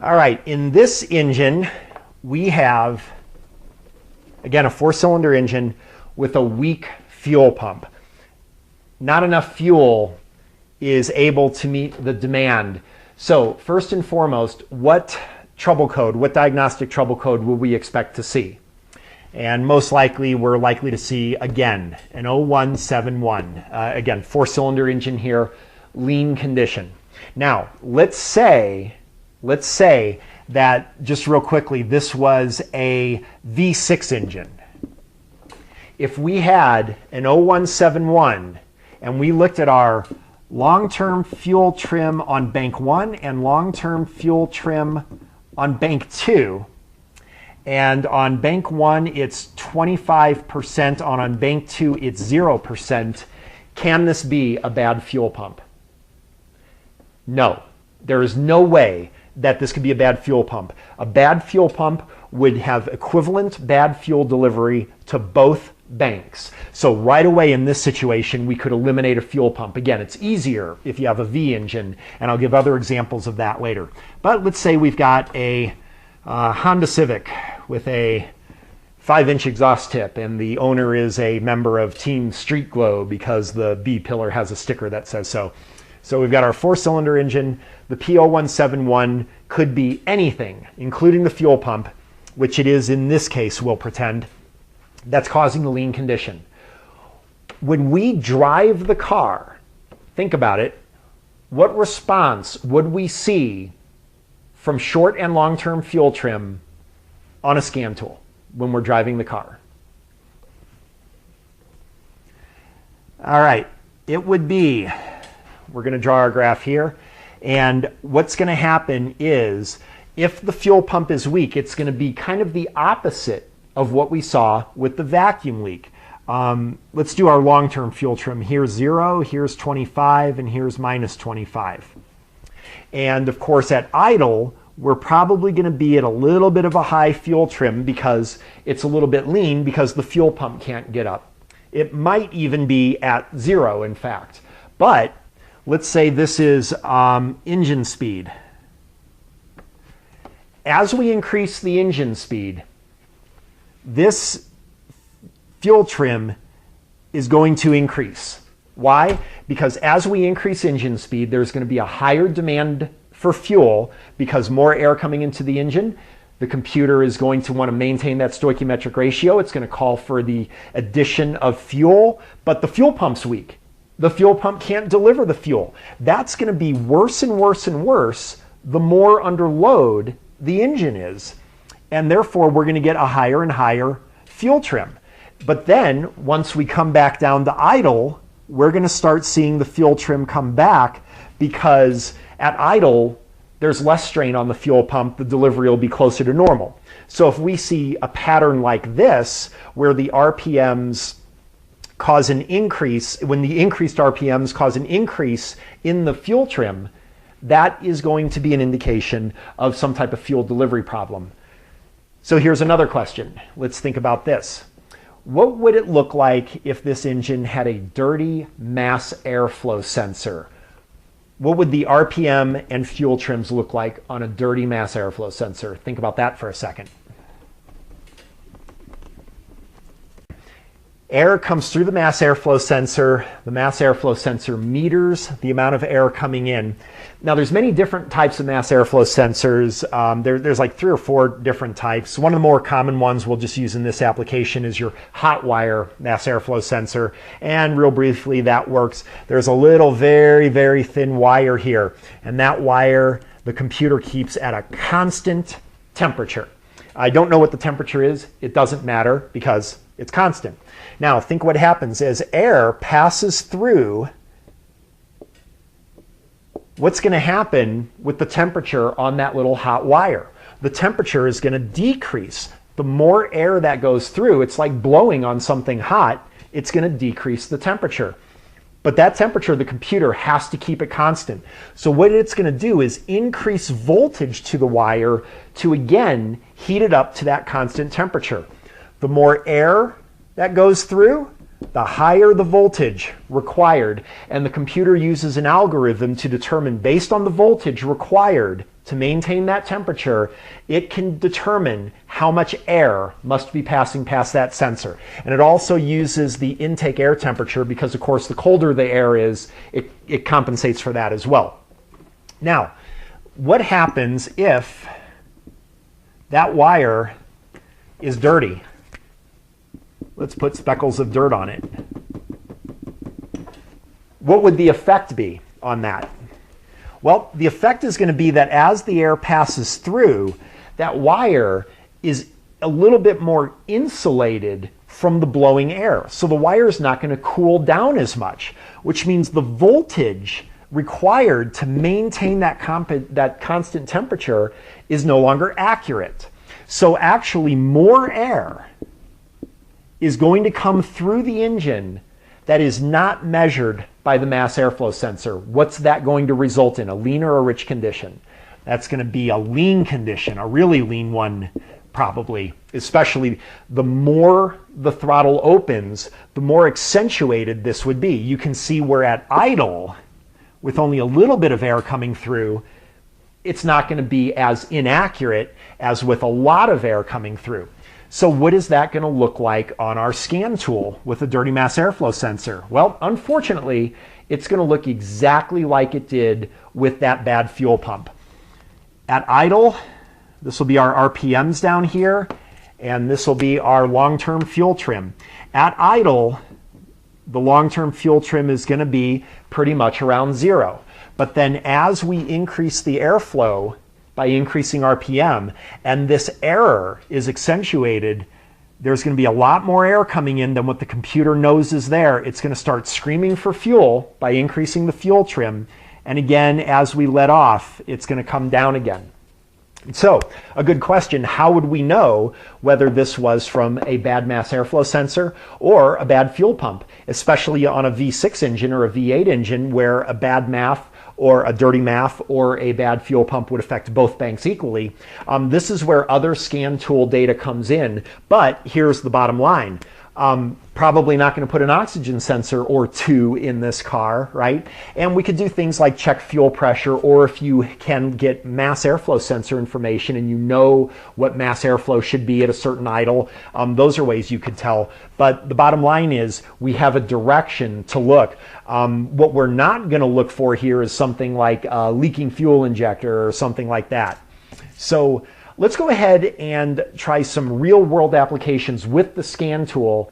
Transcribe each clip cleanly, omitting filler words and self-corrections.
All right, in this engine, we have, again, a 4-cylinder engine with a weak fuel pump. Not enough fuel is able to meet the demand. So first and foremost, what trouble code, what diagnostic trouble code will we expect to see? And most likely, we're likely to see, again, an 0171. Again, 4-cylinder engine here, lean condition. Now, let's say that, just real quickly, this was a V6 engine. If we had an 0171 and we looked at our long-term fuel trim on bank 1 and long-term fuel trim on bank 2, and on bank 1 it's 25%, on bank 2 it's 0%, can this be a bad fuel pump? No, there is no way that this could be a bad fuel pump. A bad fuel pump would have equivalent bad fuel delivery to both banks. So right away in this situation, we could eliminate a fuel pump. Again, it's easier if you have a V engine, and I'll give other examples of that later. But let's say we've got a Honda Civic with a 5-inch exhaust tip, and the owner is a member of Team Street Glow because the B pillar has a sticker that says so. So we've got our 4-cylinder engine. The P0171 could be anything, including the fuel pump, which it is in this case, we'll pretend, that's causing the lean condition. When we drive the car, think about it, what response would we see from short and long-term fuel trim on a scan tool when we're driving the car? All right, it would be, we're going to draw our graph here, and what's going to happen is if the fuel pump is weak, it's going to be kind of the opposite of what we saw with the vacuum leak. Let's do our long-term fuel trim. Here's 0, here's 25, and here's minus 25. And of course at idle, we're probably going to be at a little bit of a high fuel trim because it's a little bit lean because the fuel pump can't get up. It might even be at 0, in fact. But let's say this is engine speed. As we increase the engine speed, this fuel trim is going to increase. Why? Because as we increase engine speed, there's going to be a higher demand for fuel because more air coming into the engine. The computer is going to want to maintain that stoichiometric ratio. It's going to call for the addition of fuel, but the fuel pump's weak. The fuel pump can't deliver the fuel. That's going to be worse and worse and worse the more under load the engine is. And therefore, we're going to get a higher and higher fuel trim. But then, once we come back down to idle, we're going to start seeing the fuel trim come back because at idle, there's less strain on the fuel pump. The delivery will be closer to normal. So if we see a pattern like this, where the RPMs cause an increase, when the increased RPMs cause an increase in the fuel trim, that is going to be an indication of some type of fuel delivery problem. So here's another question. Let's think about this. What would it look like if this engine had a dirty mass airflow sensor? What would the RPM and fuel trims look like on a dirty mass airflow sensor? Think about that for a second. Air comes through the mass airflow sensor. The mass airflow sensor meters the amount of air coming in. Now, there's many different types of mass airflow sensors. There's like 3 or 4 different types. One of the more common ones we'll just use in this application is your hot wire mass airflow sensor. And real briefly, that works. There's a little very, very thin wire here. And that wire, the computer keeps at a constant temperature. I don't know what the temperature is. It doesn't matter because it's constant. Now, think what happens as air passes through. What's going to happen with the temperature on that little hot wire? The temperature is going to decrease. The more air that goes through, it's like blowing on something hot, it's going to decrease the temperature. But that temperature, the computer has to keep it constant. So what it's going to do is increase voltage to the wire to, again, heat it up to that constant temperature. The more air that goes through, the higher the voltage required. And the computer uses an algorithm to determine, based on the voltage required to maintain that temperature, it can determine how much air must be passing past that sensor. And it also uses the intake air temperature because, of course, the colder the air is, it compensates for that as well. Now, what happens if that wire is dirty? Let's put speckles of dirt on it. What would the effect be on that? Well, the effect is going to be that as the air passes through, that wire is a little bit more insulated from the blowing air. So the wire is not going to cool down as much, which means the voltage required to maintain that constant temperature is no longer accurate. So actually more air is going to come through the engine that is not measured by the mass airflow sensor. What's that going to result in? A lean or a rich condition? That's going to be a lean condition, a really lean one probably, especially the more the throttle opens, the more accentuated this would be. You can see we're at idle with only a little bit of air coming through. It's not going to be as inaccurate as with a lot of air coming through. So what is that going to look like on our scan tool with a dirty mass airflow sensor? Well, unfortunately, it's going to look exactly like it did with that bad fuel pump. At idle, this will be our RPMs down here, and this will be our long-term fuel trim. At idle, the long-term fuel trim is going to be pretty much around 0. But then as we increase the airflow by increasing RPM, and this error is accentuated, there's going to be a lot more air coming in than what the computer knows is there. It's going to start screaming for fuel by increasing the fuel trim. And again, as we let off, it's going to come down again. So, a good question, how would we know whether this was from a bad mass airflow sensor or a bad fuel pump, especially on a V6 engine or a V8 engine where a bad MAF or a dirty MAF or a bad fuel pump would affect both banks equally? This is where other scan tool data comes in, but here's the bottom line. Probably not going to put an oxygen sensor or two in this car, right? And we could do things like check fuel pressure, or if you can get mass airflow sensor information and you know what mass airflow should be at a certain idle, those are ways you could tell. But the bottom line is we have a direction to look. What we're not going to look for here is something like a leaking fuel injector or something like that. So let's go ahead and try some real world applications with the scan tool.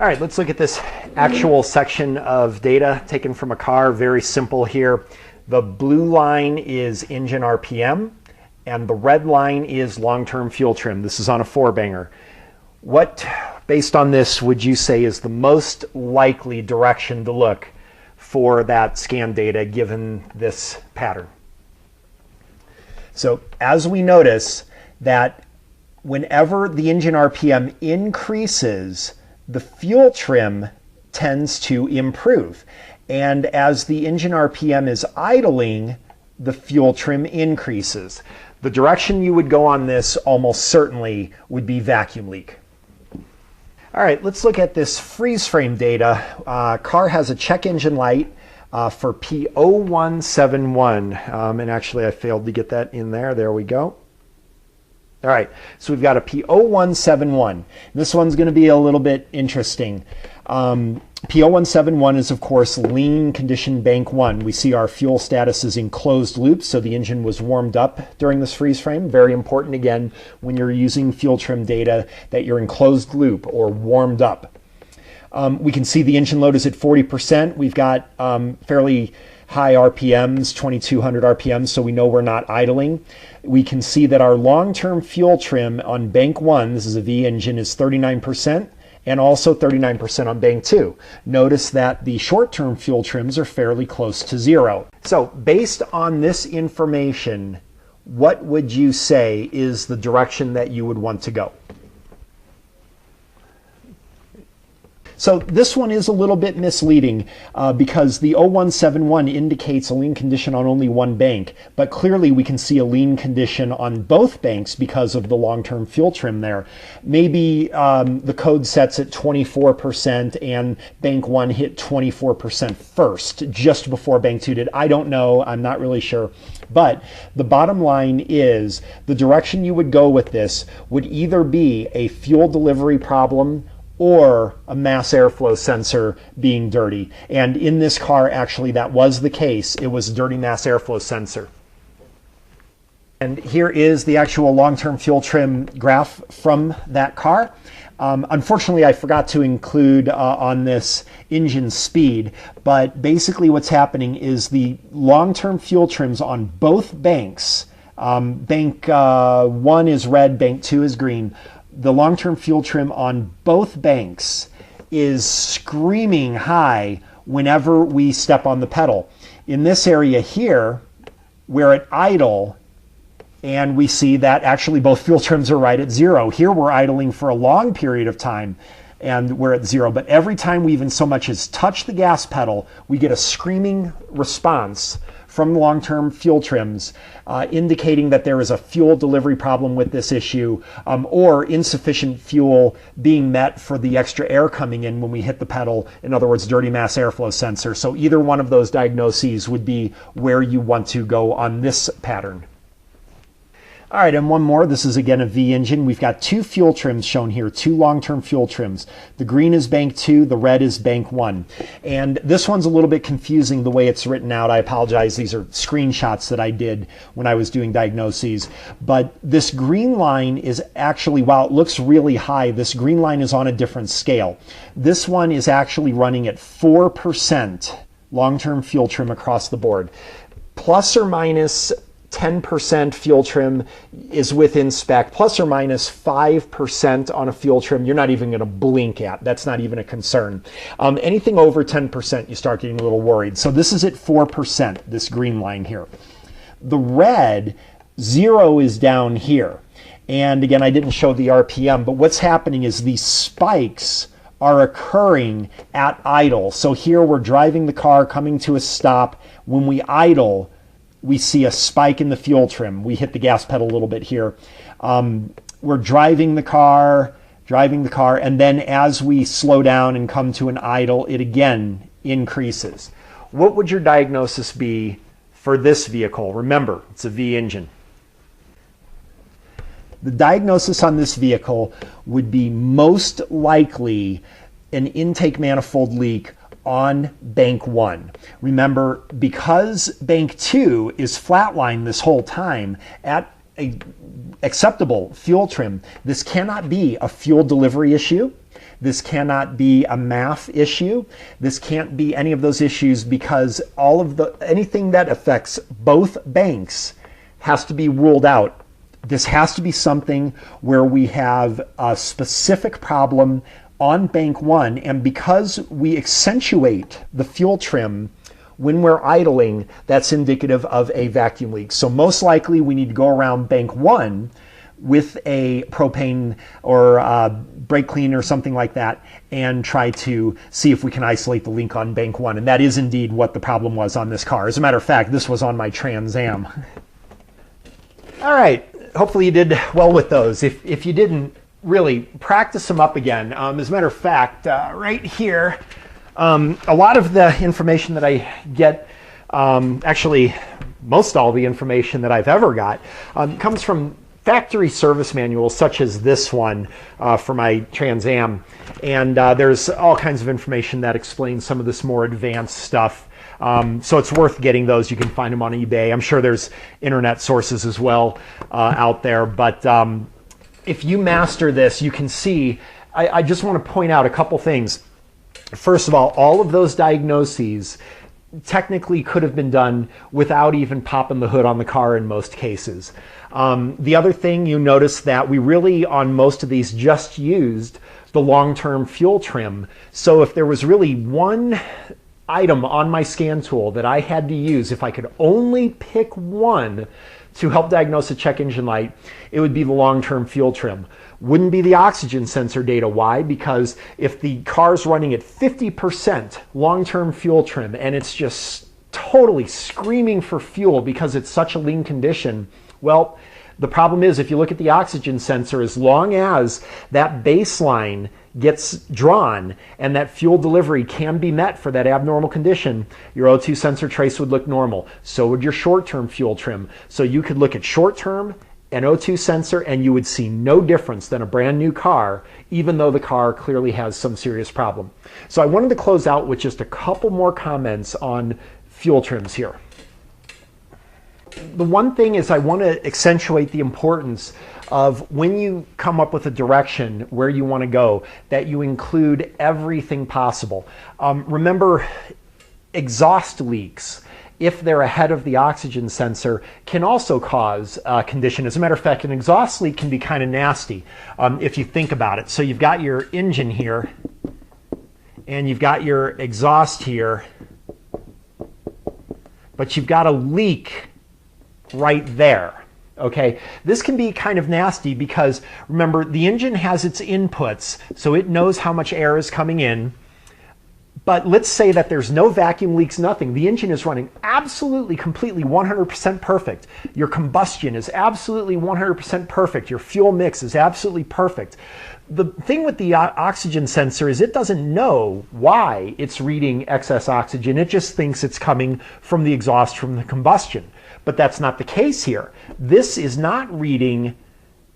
All right, let's look at this actual section of data taken from a car. Very simple here. The blue line is engine RPM, and the red line is long-term fuel trim. This is on a 4-banger. What, based on this, would you say is the most likely direction to look for that scan data given this pattern? So as we notice that whenever the engine RPM increases, the fuel trim tends to improve. And as the engine RPM is idling, the fuel trim increases. The direction you would go on this almost certainly would be vacuum leak. All right, let's look at this freeze frame data. Car has a check engine light for P0171. And actually I failed to get that in there. There we go. All right, so we've got a P0171. This one's going to be a little bit interesting. P0171 is, of course, lean condition bank 1. We see our fuel status is in closed loop, so the engine was warmed up during this freeze frame. Very important, again, when you're using fuel trim data, that you're in closed loop or warmed up. We can see the engine load is at 40%. We've got fairly high RPMs, 2200 RPMs, so we know we're not idling. We can see that our long-term fuel trim on bank 1, this is a V engine, is 39%, and also 39% on bank 2. Notice that the short-term fuel trims are fairly close to 0. So based on this information, what would you say is the direction that you would want to go? So this one is a little bit misleading because the 0171 indicates a lien condition on only one bank, but clearly we can see a lien condition on both banks because of the long-term fuel trim there. Maybe the code sets at 24% and bank one hit 24% first, just before bank two did. I don't know, I'm not really sure. But the bottom line is the direction you would go with this would either be a fuel delivery problem or a mass airflow sensor being dirty. And in this car, actually, that was the case. It was a dirty mass airflow sensor. And here is the actual long-term fuel trim graph from that car. Unfortunately, I forgot to include on this engine speed, but basically what's happening is the long-term fuel trims on both banks, bank one is red, bank two is green, the long-term fuel trim on both banks is screaming high whenever we step on the pedal. In this area here, we're at idle, and we see that actually both fuel trims are right at zero. Here we're idling for a long period of time and we're at zero. But every time we even so much as touch the gas pedal, we get a screaming response from the long-term fuel trims indicating that there is a fuel delivery problem with this issue or insufficient fuel being met for the extra air coming in when we hit the pedal. In other words, dirty mass airflow sensor. So either one of those diagnoses would be where you want to go on this pattern. All right, and one more. This is again a V engine. We've got two fuel trims shown here, two long-term fuel trims. The green is bank two, the red is bank one. And this one's a little bit confusing the way it's written out. I apologize. These are screenshots that I did when I was doing diagnoses. But this green line is actually, while it looks really high, this green line is on a different scale. This one is actually running at 4% long-term fuel trim across the board. Plus or minus 10% fuel trim is within spec, plus or minus 5% on a fuel trim, you're not even going to blink at. That's not even a concern. Anything over 10%, you start getting a little worried. So this is at 4%, this green line here. The red, 0 is down here. And again, I didn't show the RPM, but what's happening is these spikes are occurring at idle. So here we're driving the car, coming to a stop. When we idle, we see a spike in the fuel trim. We hit the gas pedal a little bit here. We're driving the car, and then as we slow down and come to an idle, it again increases. What would your diagnosis be for this vehicle? Remember, it's a V engine. The diagnosis on this vehicle would be most likely an intake manifold leak on bank one. Remember, because bank two is flatlined this whole time at a acceptable fuel trim, this cannot be a fuel delivery issue. This cannot be a MAF issue. This can't be any of those issues because anything that affects both banks has to be ruled out. This has to be something where we have a specific problem on bank one, and because we accentuate the fuel trim when we're idling, that's indicative of a vacuum leak. So most likely we need to go around bank one with a propane or brake cleaner or something like that and try to see if we can isolate the leak on bank one. And that is indeed what the problem was on this car. As a matter of fact, this was on my Trans Am. All right, hopefully you did well with those. If you didn't, really practice them up again. As a matter of fact, right here, a lot of the information that I get, actually most all the information that I've ever got, comes from factory service manuals such as this one for my Trans Am. And there's all kinds of information that explains some of this more advanced stuff. So it's worth getting those. You can find them on eBay. I'm sure there's internet sources as well out there. But if you master this, you can see, I just want to point out a couple things. First of all of those diagnoses technically could have been done without even popping the hood on the car in most cases. The other thing, you notice that we really, on most of these, just used the long-term fuel trim. So if there was really one item on my scan tool that I had to use, if I could only pick one to help diagnose a check engine light, it would be the long-term fuel trim. Wouldn't be the oxygen sensor data. Why? Because if the car's running at 50% long-term fuel trim and it's just totally screaming for fuel because it's such a lean condition, well, the problem is if you look at the oxygen sensor, as long as that baseline gets drawn and that fuel delivery can be met for that abnormal condition, your O2 sensor trace would look normal. So would your short-term fuel trim. So you could look at short-term and O2 sensor and you would see no difference than a brand new car, even though the car clearly has some serious problem. So I wanted to close out with just a couple more comments on fuel trims here. The one thing is I want to accentuate the importance of when you come up with a direction where you want to go, that you include everything possible. Remember, exhaust leaks, if they're ahead of the oxygen sensor, can also cause a condition. As a matter of fact, an exhaust leak can be kind of nasty if you think about it. So you've got your engine here, and you've got your exhaust here, but you've got a leak right there. Okay, this can be kind of nasty because remember, the engine has its inputs, so it knows how much air is coming in. But let's say that there's no vacuum leaks, nothing. The engine is running absolutely, completely, 100% perfect. Your combustion is absolutely 100% perfect. Your fuel mix is absolutely perfect. The thing with the oxygen sensor is it doesn't know why it's reading excess oxygen. It just thinks it's coming from the exhaust from the combustion. But that's not the case here. This is not reading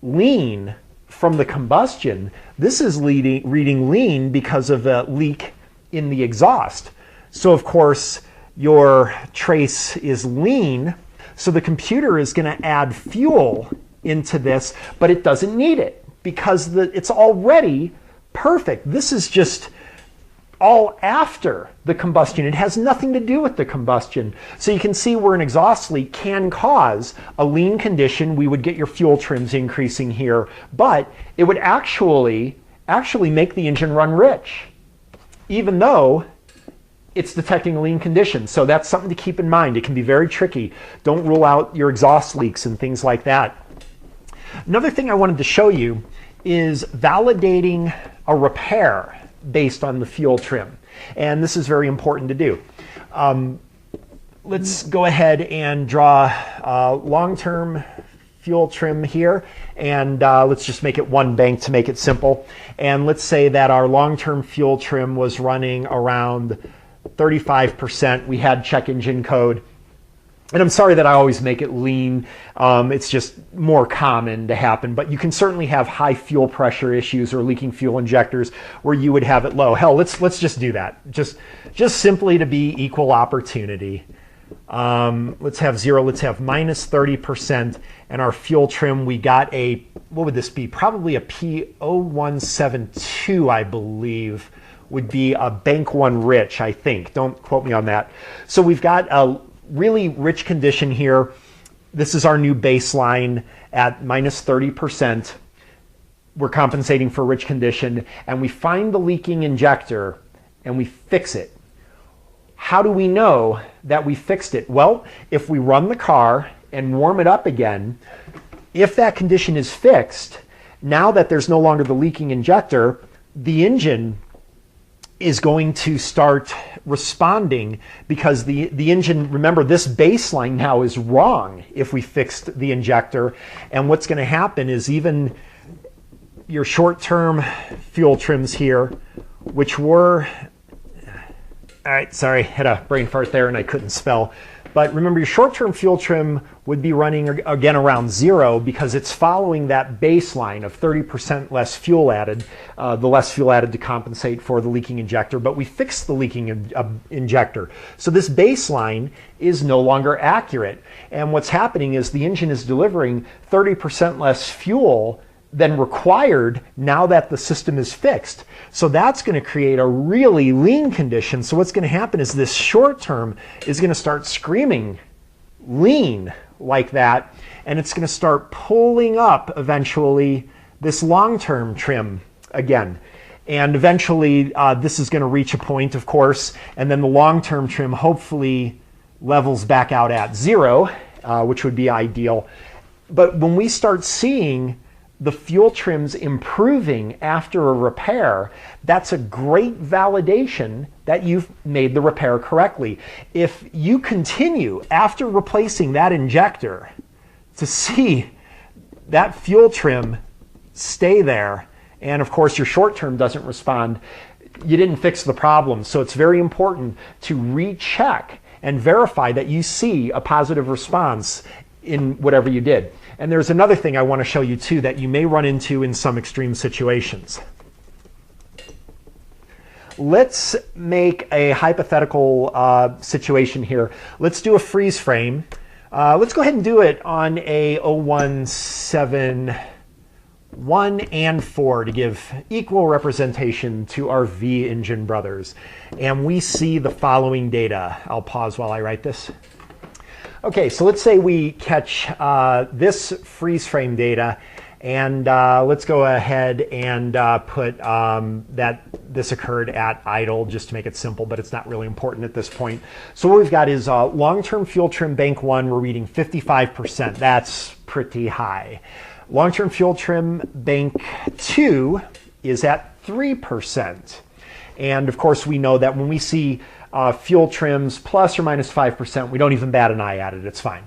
lean from the combustion. This is reading lean because of a leak in the exhaust. So of course your trace is lean, so the computer is going to add fuel into this, but it doesn't need it because it's already perfect. This is just all after the combustion. It has nothing to do with the combustion. So you can see where an exhaust leak can cause a lean condition. We would get your fuel trims increasing here, but it would actually make the engine run rich, even though it's detecting a lean condition. So that's something to keep in mind. It can be very tricky. Don't rule out your exhaust leaks and things like that. Another thing I wanted to show you is validating a repair based on the fuel trim. And this is very important to do. Let's go ahead and draw long-term fuel trim here, and let's just make it one bank to make it simple. And let's say that our long-term fuel trim was running around 35%. We had check engine code. And I'm sorry that I always make it lean. It's just more common to happen, but you can certainly have high fuel pressure issues or leaking fuel injectors where you would have it low. Hell, let's just do that. Just simply to be equal opportunity. Let's have 0. Let's have minus 30%. And our fuel trim, we got a, what would this be? Probably a P0172, I believe, would be a bank one rich, I think. Don't quote me on that. So we've got a really rich condition here. This is our new baseline at minus 30%. We're compensating for rich condition, and we find the leaking injector and we fix it. How do we know that we fixed it? Well, if we run the car and warm it up again, if that condition is fixed, now that there's no longer the leaking injector, the engine is going to start responding because the engine, remember, this baseline now is wrong if we fixed the injector. And what's going to happen is even your short-term fuel trims here, which were, all right, sorry, had a brain fart there and I couldn't spell. But remember, your short-term fuel trim would be running again around 0 because it's following that baseline of 30% less fuel added, the less fuel added to compensate for the leaking injector. But we fixed the leaking injector. So this baseline is no longer accurate. And what's happening is the engine is delivering 30% less fuel than required now that the system is fixed. So that's going to create a really lean condition. So what's going to happen is this short term is going to start screaming lean like that, and it's going to start pulling up eventually this long-term trim again. And eventually this is going to reach a point, of course, and then the long-term trim hopefully levels back out at 0, which would be ideal. But when we start seeing the fuel trims improving after a repair, that's a great validation that you've made the repair correctly. If you continue after replacing that injector to see that fuel trim stay there, and of course your short term doesn't respond, you didn't fix the problem. So it's very important to recheck and verify that you see a positive response in whatever you did. And there's another thing I want to show you too that you may run into in some extreme situations. Let's make a hypothetical situation here. Let's do a freeze frame. Let's go ahead and do it on a 0171 and 4 to give equal representation to our V engine brothers. And we see the following data. I'll pause while I write this. Okay, so let's say we catch this freeze frame data, and let's go ahead and put that this occurred at idle just to make it simple, but it's not really important at this point. So what we've got is long-term fuel trim bank 1, we're reading 55%. That's pretty high. Long-term fuel trim bank 2 is at 3%. And of course we know that when we see fuel trims plus or minus 5%, we don't even bat an eye at it, it's fine.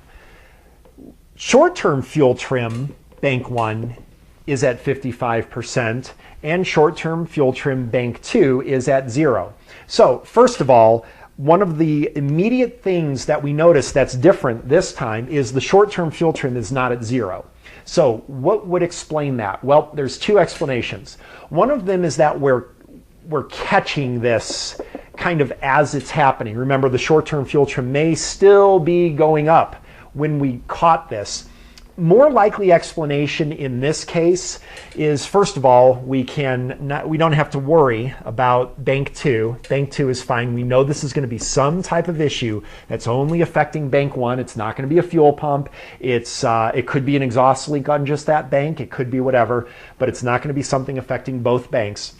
Short-term fuel trim bank 1 is at 55%, and short-term fuel trim bank 2 is at 0. So first of all, one of the immediate things that we notice that's different this time is the short-term fuel trim is not at 0. So what would explain that? Well, there's two explanations. One of them is that we're catching this kind of as it's happening. Remember, the short-term fuel trim may still be going up when we caught this. More likely explanation in this case is, first of all, we don't have to worry about bank 2. Bank 2 is fine. We know this is going to be some type of issue that's only affecting bank 1. It's not going to be a fuel pump. It could be an exhaust leak on just that bank. It could be whatever, but it's not going to be something affecting both banks.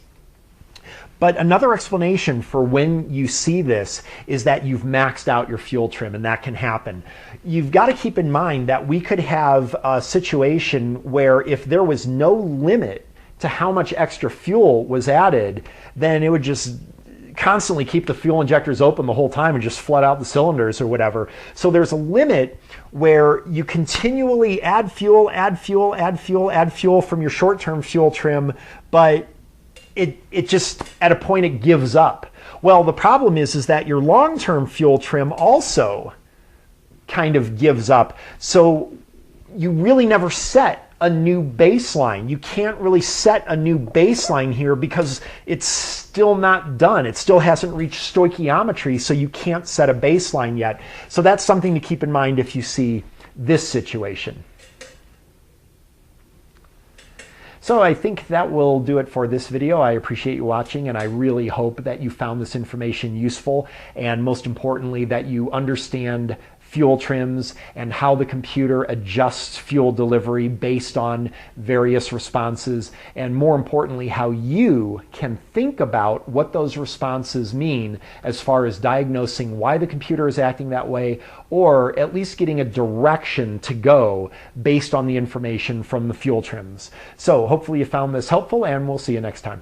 But another explanation for when you see this is that you've maxed out your fuel trim, and that can happen. You've got to keep in mind that we could have a situation where if there was no limit to how much extra fuel was added, then it would just constantly keep the fuel injectors open the whole time and just flood out the cylinders or whatever. So there's a limit where you continually add fuel, add fuel, add fuel, add fuel from your short-term fuel trim, but it just, at a point, it gives up. Well, the problem is that your long-term fuel trim also kind of gives up. So you really never set a new baseline. You can't really set a new baseline here because it's still not done. It still hasn't reached stoichiometry, so you can't set a baseline yet. So that's something to keep in mind if you see this situation. So I think that will do it for this video. I appreciate you watching, and I really hope that you found this information useful, and most importantly, that you understand fuel trims and how the computer adjusts fuel delivery based on various responses, and more importantly, how you can think about what those responses mean as far as diagnosing why the computer is acting that way, or at least getting a direction to go based on the information from the fuel trims. So hopefully you found this helpful, and we'll see you next time.